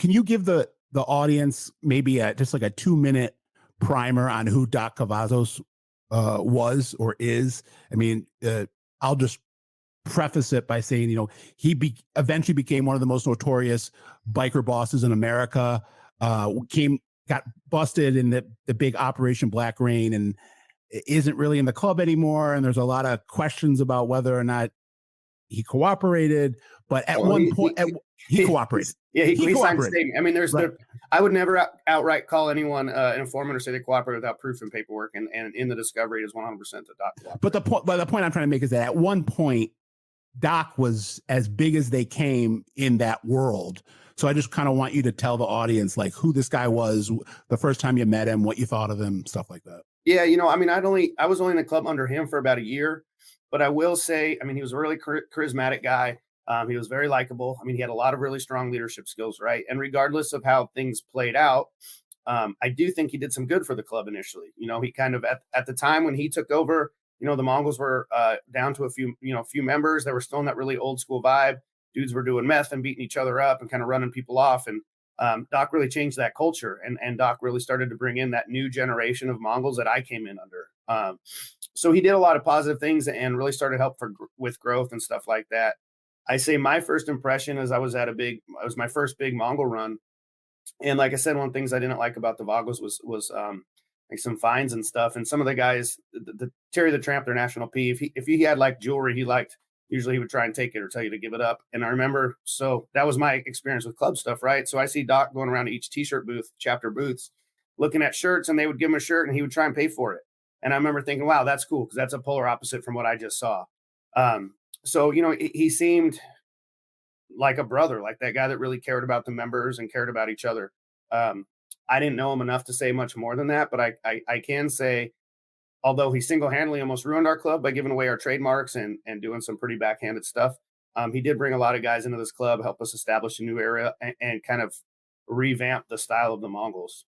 can you give the audience maybe just like a 2-minute primer on who Doc Cavazzos was or is? I mean, I'll just preface it by saying, he eventually became one of the most notorious biker bosses in America. Got busted in the big Operation Black Rain, and isn't really in the club anymore. And there's a lot of questions about whether or not he cooperated. But at one point, he cooperated. He signed a statement. I mean, I would never outright call anyone an informant or say they cooperated without proof and paperwork. And in the discovery, it is 100% that Doc. But the point I'm trying to make is that at one point, Doc was as big as they came in that world. So I just kind of want you to tell the audience like who this guy was, the first time you met him, what you thought of him, stuff like that. Yeah, I mean, I was only in the club under him for about a year, but I will say, I mean, he was a really charismatic guy. He was very likable. I mean, he had a lot of really strong leadership skills, right? And regardless of how things played out, I do think he did some good for the club initially. He kind of at the time when he took over, the Mongols were down to a few members. They were still in that really old school vibe. Dudes were doing meth and beating each other up and kind of running people off. And Doc really changed that culture. And Doc really started to bring in that new generation of Mongols that I came in under. So he did a lot of positive things and really started help with growth and stuff like that. I say my first impression is I was my first big Mongol run. And like I said, one of the things I didn't like about the Vagos was like some fines and stuff. And some of the guys, the Terry the Tramp, their national P, if he had like jewelry he liked, usually he would try and take it or tell you to give it up. And I remember, so that was my experience with club stuff, right? So I see Doc going around to each t-shirt booth, chapter booths, looking at shirts, and they would give him a shirt and he would try and pay for it. And I remember thinking, wow, that's cool, because that's a polar opposite from what I just saw. So, he seemed like a brother, like that guy that really cared about the members and cared about each other. I didn't know him enough to say much more than that, but I can say, although he single-handedly almost ruined our club by giving away our trademarks and doing some pretty backhanded stuff, he did bring a lot of guys into this club, help us establish a new era and kind of revamp the style of the Mongols.